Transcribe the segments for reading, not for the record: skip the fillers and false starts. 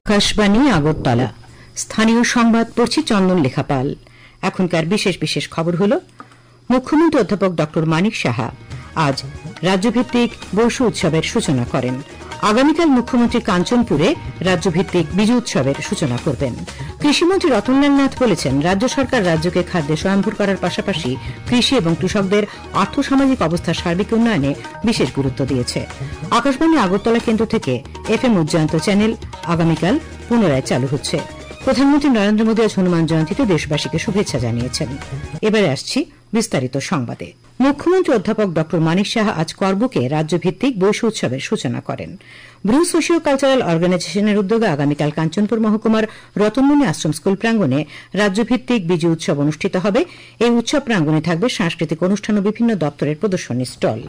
আকাশবাণী আগরতলা স্থানীয় সংবাদ পড়ছি চন্দন লেখাপাল। এখনকার বিশেষ বিশেষ খবর হল, মুখ্যমন্ত্রী অধ্যাপক ড মানিক সাহা আজ রাজ্যভিত্তিক বৈশু উৎসবের সূচনা করেন। আগামীকাল মুখ্যমন্ত্রী কাঞ্চনপুরে রাজ্যভিত্তিক বিজু উৎসবের সূচনা করবেন। কৃষিমন্ত্রী রতনলাল নাথ বলেছেন, রাজ্য সরকার রাজ্যকে খাদ্যে স্বয়ংভর করার পাশাপাশি কৃষি এবং কৃষকদের আর্থসামাজিক অবস্থার সার্বিক উন্নয়নে বিশেষ গুরুত্ব দিয়েছে। আকাশবাণী আগরতলা কেন্দ্র থেকে FM উজ্জয়ন্ত চ্যানেল আগামীকাল পুনরায় চালু হচ্ছে। প্রধানমন্ত্রী নরেন্দ্র মোদী আজ হনুমান জয়ন্তীতে দেশবাসীকে শুভেচ্ছা জানিয়েছেন। এবারে আসছি বিস্তারিত সংবাদে। মুখ্যমন্ত্রী অধ্যাপক ড মানিক সাহা আজ করবুকে রাজ্যভিত্তিক বৈশু উৎসবের সূচনা করেন। ব্রু সোশিও কালচারাল অর্গানাইজেশনের উদ্যোগে আগামীকাল কাঞ্চনপুর মহকুমার রতনমণি আশ্রম স্কুল প্রাঙ্গণে রাজ্যভিত্তিক বিজু উৎসব অনুষ্ঠিত হবে। এই উৎসব প্রাঙ্গণে থাকবে সাংস্কৃতিক অনুষ্ঠান ও বিভিন্ন দপ্তরের প্রদর্শনী স্টল।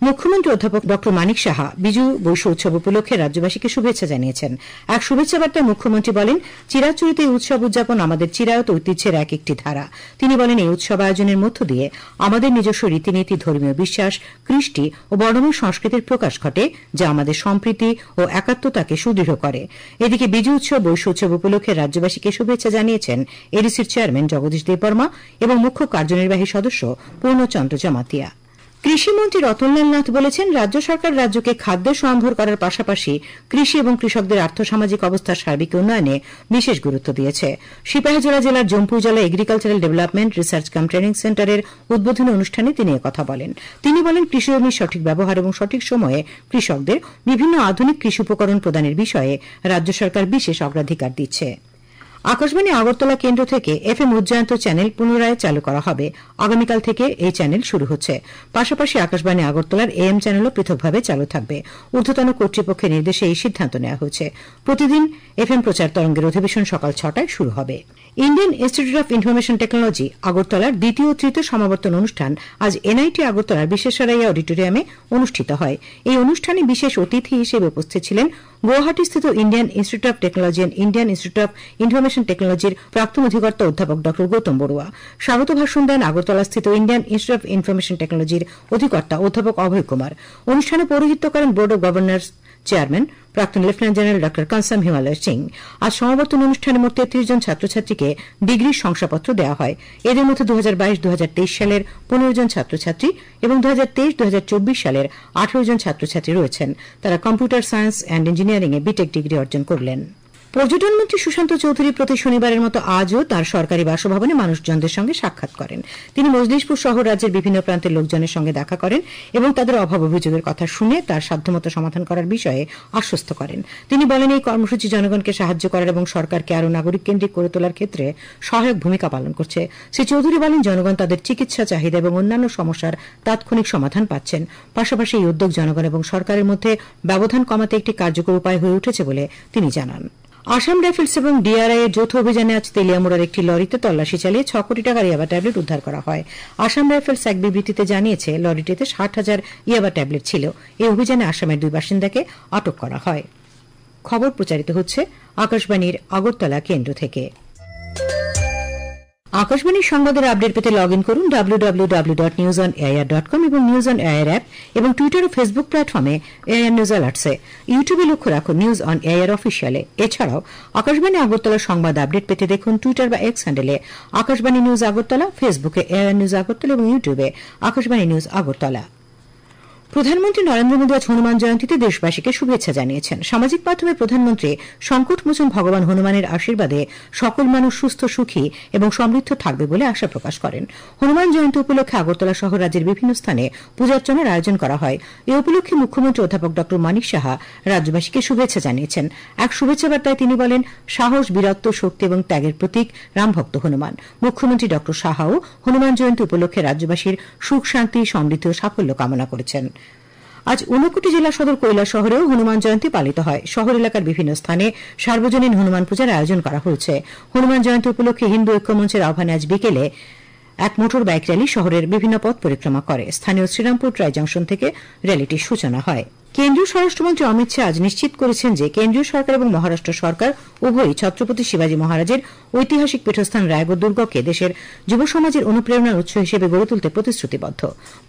মুখ্যমন্ত্রী অধ্যাপক ড মানিক সাহা বিজু বৈশু উৎসব উপলক্ষে রাজ্যবাসীকে শুভেচ্ছা জানিয়েছেন। এক শুভেচ্ছা বার্তায় মুখ্যমন্ত্রী বলেন, চিরাচরিত এই উৎসব উদযাপন আমাদের চিরায়ত ঐতিহ্যের এক একটি ধারা। তিনি বলেন, এই উৎসব আয়োজনের মধ্য দিয়ে আমাদের নিজস্ব রীতিনীতি, ধর্মীয় বিশ্বাস, কৃষ্টি ও বর্ণময় সংস্কৃতির প্রকাশ ঘটে, যা আমাদের সম্প্রীতি ও একাত্মতাকে সুদৃঢ় করে। এদিকে বিজু উৎসব বৈশু উৎসব উপলক্ষে রাজ্যবাসীকে শুভেচ্ছা জানিয়েছেন এডিসির চেয়ারম্যান জগদীশ দেববর্মা এবং মুখ্য কার্যনির্বাহী সদস্য পূর্ণচন্দ্র জমাতিয়া। কৃষিমন্ত্রী রতনলাল নাথ বলেছেন, রাজ্য সরকার রাজ্যকে খাদ্যে স্বয়ংভর করার পাশাপাশি কৃষি এবং কৃষকদের আর্থসামাজিক অবস্থার সার্বিক উন্নয়নে বিশেষ গুরুত্ব দিয়েছে। সিপাহীজলা জেলার জম্পুজলা এগ্রিকালচারাল ডেভেলপমেন্ট রিসার্চ কাম ট্রেনিং সেন্টারের উদ্বোধনী অনুষ্ঠানে তিনি একথা বলেন। তিনি বলেন, কৃষি জমির সঠিক ব্যবহার এবং সঠিক সময়ে কৃষকদের বিভিন্ন আধুনিক কৃষি উপকরণ প্রদানের বিষয়ে রাজ্য সরকার বিশেষ অগ্রাধিকার দিচ্ছে। আকাশবাণী আগরতলা কেন্দ্র থেকে FM উজ্জয়ন্ত চ্যানেল পুনরায় চালু করা হবে। আগামীকাল থেকে এই চ্যানেল শুরু হচ্ছে। পাশাপাশি আকাশবাণী আগরতলার AM চ্যানেলও পৃথকভাবে চালু থাকবে। ঊর্ধ্বতন কর্তৃপক্ষের নির্দেশে এই সিদ্ধান্ত নেওয়া হয়েছে। প্রতিদিন FM প্রচার তরঙ্গের অধিবেশন সকাল 6টায় শুরু হবে। Indian Institute of information technology আগরতলার দ্বিতীয় ও তৃতীয় সমাবর্তন অনুষ্ঠান আজ NIT আগরতলার বিশ্বেশ্বরাইয়া অডিটোরিয়ামে অনুষ্ঠিত হয়। এই অনুষ্ঠানে বিশেষ অতিথি হিসেবে উপস্থিত ছিলেন গুয়াহাটিস্থিত Indian Institute of Technology and Indian Institute of Information টেকনোলজির প্রাক্তন অধিকর্তা অধ্যাপক ড গৌতম বড়ুয়া। স্বাগত ভাষণ দেন আগরতলাস্থিত ইন্ডিয়ান ইনস্টিটিউট অফ ইনফরমেশন টেকনোলজির অধিকর্তা অধ্যাপক অভয় কুমার। অনুষ্ঠানে পৌরোহিত্য করেন বোর্ড অব গভর্নর্স চেয়ারম্যান প্রাক্তন লেফটেন্যান্ট জেনারেল ড কানসাম হিমালয় সিং। আজ সমাবর্তন অনুষ্ঠানে মোট 33 জন ছাত্রছাত্রীকে ডিগ্রির শংসাপত্র দেওয়া হয়। এদের মধ্যে 2022-2023 সালের 15 জন ছাত্রছাত্রী এবং 2023-2024 সালের 18 জন ছাত্রছাত্রী রয়েছেন। তারা কম্পিউটার সায়েন্স অ্যান্ড ইঞ্জিনিয়ারিং-এ বিটেক ডিগ্রি অর্জন করলেন। পর্যটন মন্ত্রী সুশান্ত চৌধুরী প্রতি শনিবারের মতো আজও তাঁর সরকারি বাসভবনে মানুষজনদের সঙ্গে সাক্ষাৎ করেন। তিনি মজলিশপুর সহ রাজ্যের বিভিন্ন প্রান্তের লোকজনের সঙ্গে দেখা করেন এবং তাদের অভাব অভিযোগের কথা শুনে তার সাধ্যমতো সমাধান করার বিষয়ে আশ্বস্ত করেন। তিনি বলেন, এই কর্মসূচি জনগণকে সাহায্য করার এবং সরকারকে আরও নাগরিক কেন্দ্রিক করে তোলার ক্ষেত্রে সহায়ক ভূমিকা পালন করছে। শ্রী চৌধুরী বলেন, জনগণ তাদের চিকিৎসা চাহিদা এবং অন্যান্য সমস্যার তাৎক্ষণিক সমাধান পাচ্ছেন। পাশাপাশি এই উদ্যোগ জনগণ এবং সরকারের মধ্যে ব্যবধান কমাতে একটি কার্যকর উপায় হয়ে উঠেছে বলে তিনি জানান। আসাম রাইফেলস এবং DRI এর যৌথ অভিযানে আজ তেলিয়ামুড়ার একটি লরিতে তল্লাশি চালিয়ে 6 কোটি টাকার ইয়াবা ট্যাবলেট উদ্ধার করা হয়। আসাম রাইফেলস এক বিবৃতিতে জানিয়েছে, লরিটিতে 60,000 ইয়াবা ট্যাবলেট ছিল। এই অভিযানে আসামের 2 বাসিন্দাকে আটক করা হয়। খবর প্রচারিত হচ্ছে আকাশবাণীর আগরতলা কেন্দ্র থেকে। আকাশবাণীর সংবাদের আপডেট পেতে লগ ইন করুন www.newsonair.com এবং নিউজ অন এয়ার অ্যাপ এবং টুইটার ও ফেসবুক প্ল্যাটফর্মে এআইআর নিউজ অ্যালার্টসে। ইউটিউবে লক্ষ্য রাখুন নিউজ অন এয়ার অফিসিয়ালে। এছাড়াও আকাশবাণী আগরতলার সংবাদ আপডেট পেতে দেখুন টুইটার বা X হ্যান্ডেলে আকাশবাণী নিউজ আগরতলা, ফেসবুকে এআইআর নিউজ আগরতলা এবং ইউটিউবে আকাশবাণী নিউজ আগরতলা। প্রধানমন্ত্রী নরেন্দ্র মোদী আজ হনুমান জয়ন্তীতে দেশবাসীকে শুভেচ্ছা জানিয়েছেন। সামাজিক মাধ্যমে প্রধানমন্ত্রী সংকটমোচন ভগবান হনুমানের আশীর্বাদে সকল মানুষ সুস্থ, সুখী এবং সমৃদ্ধ থাকবে বলে আশা প্রকাশ করেন। হনুমান জয়ন্তী উপলক্ষে আগরতলা সহ রাজ্যের বিভিন্ন স্থানে পূজার্চনার আয়োজন করা হয়। এই উপলক্ষে মুখ্যমন্ত্রী অধ্যাপক ড মানিক সাহা রাজ্যবাসীকে শুভেচ্ছা জানিয়েছেন। এক শুভেচ্ছা বার্তায় তিনি বলেন, সাহস, বীরত্ব, শক্তি এবং ত্যাগের প্রতীক রামভক্ত হনুমান। মুখ্যমন্ত্রী ড সাহাও হনুমান জয়ন্তী উপলক্ষে রাজ্যবাসীর সুখ, শান্তি, সমৃদ্ধি ও সাফল্য কামনা করেছেন। আজ ঊনকোটি জেলা সদর কৈলাস শহরেও হনুমান জয়ন্তী পালিত হয়। শহর এলাকার বিভিন্ন স্থানে সার্বজনীন হনুমান পূজার আয়োজন করা হয়েছে। হনুমান জয়ন্তী উপলক্ষে হিন্দু ঐক্যমঞ্চের আহ্বানে আজ বিকেলে এক মোটর বাইক র্যালি শহরের বিভিন্ন পথ পরিক্রমা করে। স্থানীয় শ্রীরামপুর ট্রাই জংশন থেকে র্যালিটির সূচনা হয়। কেন্দ্রীয় স্বরাষ্ট্রমন্ত্রী অমিত শাহ আজ নিশ্চিত করেছেন যে কেন্দ্রীয় সরকার এবং মহারাষ্ট্র সরকার উভয়ই ছত্রপতি শিবাজী মহারাজের ঐতিহাসিক পীঠস্থান রায়গড় দুর্গকে দেশের যুব সমাজের অনুপ্রেরণার উৎস হিসেবে গড়ে তুলতে প্রতিশ্রুতিবদ্ধ।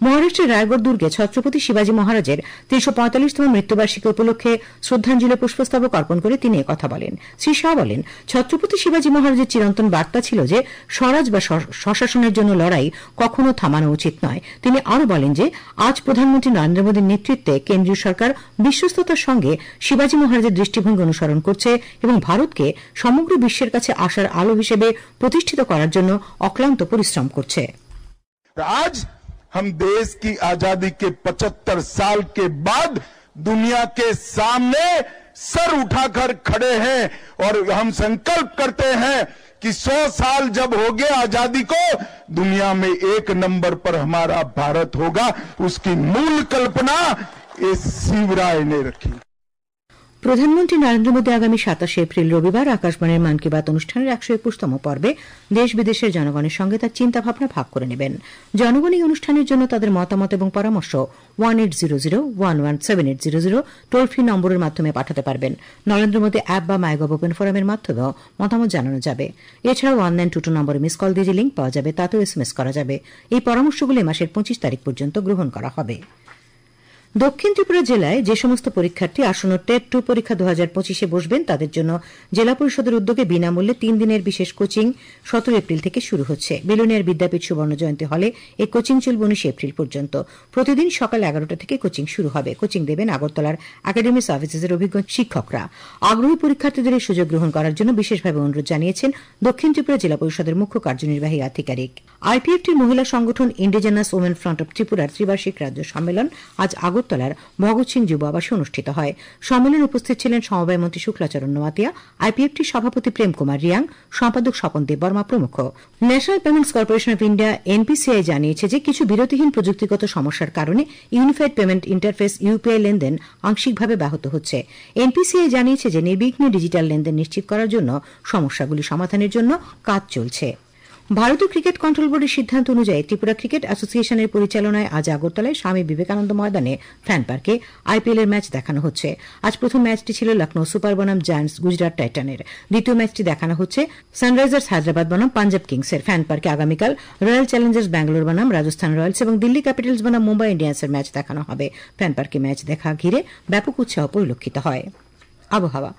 মহারাষ্ট্রের রায়গড় দুর্গে ছত্রপতি শিবাজী মহারাজের ৩৪৫তম মৃত্যুবার্ষিকী উপলক্ষে শ্রদ্ধাঞ্জলি পুষ্পস্তবক অর্পণ করে তিনি একথা বলেন। শ্রী শাহ বলেন, ছত্রপতি শিবাজী মহারাজের চিরন্তন বার্তা ছিল যে স্বরাজ বা স্বশাসনের জন্য লড়াই কখনো থামানো উচিত নয়। তিনি আরও বলেন যে আজ প্রধানমন্ত্রী নরেন্দ্র মোদীর নেতৃত্বে কেন্দ্রীয় সরকার বিশ্বস্ততার সঙ্গে শিবাজী মহারাজের দৃষ্টিভঙ্গি অনুসরণ করছে এবং ভারতকে সমগ্র বিশ্বের কাছে আশার আলো হিসেবে প্রতিষ্ঠিত করার জন্য অক্লান্ত পরিশ্রম করছে। आज हम देश की आजादी के 75 साल के बाद दुनिया के सामने सर उठाकर खड़े हैं और हम संकल्प करते हैं कि 100 साल जब हो गए आजादी को, दुनिया में एक नंबर पर हमारा भारत होगा। उसकी मूल कल्पना इस शिवराय ने रखी। প্রধানমন্ত্রী নরেন্দ্র মোদী আগামী ২৭ এপ্রিল রবিবার আকাশবাণীর মন কি বাত অনুষ্ঠানের ১২১তম পর্বে দেশ বিদেশের জনগণের সঙ্গে তার চিন্তাভাবনা ভাগ করে নেবেন। জনগণ এই অনুষ্ঠানের জন্য তাদের মতামত এবং পরামর্শ 1800117800 টোল ফ্রি নম্বরের মাধ্যমে পাঠাতে পারবেন। নরেন্দ্র মোদী অ্যাপ বা মাইগভ ওপেন ফোরামের মাধ্যমেও মতামত জানানো যাবে। এছাড়াও 1922 নম্বরে মিস কল দিয়ে যে লিঙ্ক পাওয়া যাবে তাতেও SMS করা যাবে। এই পরামর্শগুলি মাসের 25 তারিখ পর্যন্ত গ্রহণ করা হবে। দক্ষিণ ত্রিপুরা জেলায় যে সমস্ত পরীক্ষার্থী আসন্ন টেট 2 পরীক্ষা 2025 বসবেন তাদের জন্য জেলা পরিষদের উদ্যোগে বিনামূল্যে 3 দিনের বিশেষ কোচিং 17 এপ্রিল থেকে শুরু হচ্ছে। বিলোনিয়ার বিদ্যাপীঠ সুবর্ণ জয়ন্তী হলে এই কোচিং চলবে 19 এপ্রিল পর্যন্ত। প্রতিদিন সকাল 11টা থেকে কোচিং শুরু হবে। কোচিং দেবেন আগরতলার একাডেমি সার্ভিসেসের অভিজ্ঞ শিক্ষকরা। আগ্রহী পরীক্ষার্থীদের এই সুযোগ গ্রহণ করার জন্য বিশেষভাবে অনুরোধ জানিয়েছেন দক্ষিণ ত্রিপুরা জেলা পরিষদের মুখ্য কার্যনির্বাহী আধিকারিক। আইপিএফটির মহিলা সংগঠন ইন্ডিজেনাস ওমেন ফ্রন্ট অব ত্রিপুরার ত্রিবার্ষিক রাজ্য সম্মেলন আজ আগরতলার ভগৎ সিং যুব আবাসে অনুষ্ঠিত হয়। সম্মেলনে উপস্থিত ছিলেন সমবায় মন্ত্রী শুক্লাচরণ নোয়াতিয়া, আইপিএফটির সভাপতি প্রেম কুমার রিয়াং, সম্পাদক স্বপন দেববর্মা প্রমুখ। National payments corporation of India NPCI জানিয়েছে যে কিছু বিরতিহীন প্রযুক্তিগত সমস্যার কারণে ইউনিফাইড পেমেন্ট ইন্টারফেস ইউপিআই লেনদেন আংশিকভাবে ব্যাহত হচ্ছে। এনপিসিআই জানিয়েছে যে নির্বিঘ্নে ডিজিটাল লেনদেন নিশ্চিত করার জন্য সমস্যাগুলি সমাধানের জন্য কাজ চলছে। ভারতীয় ক্রিকেট কন্ট্রোল বোর্ডের সিদ্ধান্ত অনুযায়ী ত্রিপুরা ক্রিকেট অ্যাসোসিয়েশনের পরিচালনায় আজ আগরতলায় স্বামী বিবেকানন্দ ময়দানে ফ্যান পার্কে আইপিএল এর ম্যাচ দেখানো হচ্ছে। আজ প্রথম ম্যাচটি ছিল লখনৌ সুপার বনাম জায়ান্টস গুজরাট টাইটানের। দ্বিতীয় ম্যাচটি দেখানো হচ্ছে সানরাইজার্স হায়দ্রাবাদ বনাম পাঞ্জাব কিংসের। ফ্যান পার্কে আগামীকাল রয়্যাল চ্যালেঞ্জার্স ব্যাঙ্গালোর বনাম রাজস্থান রয়্যালস এবং দিল্লি ক্যাপিটালস বনাম মুম্বাই ইন্ডিয়ান্সের ম্যাচ দেখানো হবে। ফ্যান পার্কে ম্যাচ দেখা ঘিরে ব্যাপক উৎসাহ পরিলক্ষিত হয়। আবহাওয়া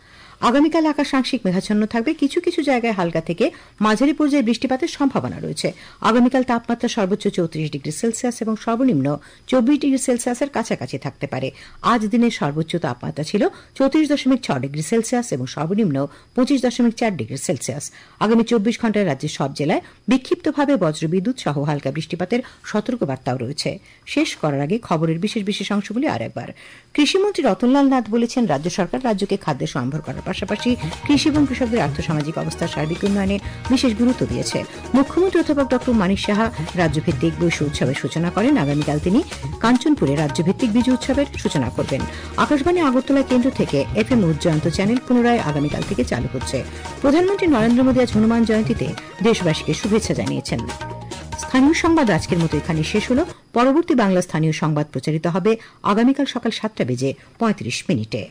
আগামীকাল আকাশ আংশিক মেঘাচ্ছন্ন থাকবে। কিছু কিছু জায়গায় হালকা থেকে মাঝারি পর্যায়ে বৃষ্টিপাতের সম্ভাবনা রয়েছে। আগামীকাল তাপমাত্রা সর্বোচ্চ 34 ডিগ্রি সেলসিয়াস এবং সর্বনিম্ন 24 ডিগ্রি সেলসিয়াসের কাছাকাছি থাকতে পারে। আজ দিনের সর্বোচ্চ তাপমাত্রা ছিল 34.6 ডিগ্রি সেলসিয়াস এবং সর্বনিম্ন 25.4 ডিগ্রি সেলসিয়াস। আগামী 24 ঘন্টায় রাজ্যের সব জেলায় বিক্ষিপ্তভাবে বজ্রবিদ্যুৎ সহ হালকা বৃষ্টিপাতের সতর্কবার্তাও রয়েছে। শেষ করার আগে খবরের বিশেষ বিশেষ অংশগুলি আরেকবার। কৃষিমন্ত্রী রতনলাল নাথ বলেছেন, রাজ্য সরকার রাজ্যকে খাদ্যে স্বয়ংভর করার পাশাপাশি কৃষি এবং কৃষকদের আর্থসামাজিক অবস্থার সার্বিক উন্নয়নে বিশেষ গুরুত্ব দিয়েছে। মুখ্যমন্ত্রী অধ্যাপক ডক্টর মানিক সাহা রাজ্যভিত্তিক বৈশ্য উৎসবের সূচনা করেন। আগামীকাল তিনি কাঞ্চনপুরে রাজ্যভিত্তিক বিজু উৎসবের সূচনা করবেন। আকাশবাণী আগরতলা কেন্দ্র থেকে এফএম উজ্জয়ন্ত চ্যানেল পুনরায় আগামীকাল থেকে চালু হচ্ছে। প্রধানমন্ত্রী নরেন্দ্র মোদী আজ হনুমান জয়ন্তীতে দেশবাসীকে শুভেচ্ছা জানিয়েছেন। স্থানীয় সংবাদ আজকের মতো এখানে শেষ হল। পরবর্তী বাংলা স্থানীয় সংবাদ প্রচারিত হবে আগামীকাল সকাল 7টা বেজে 35 মিনিটে।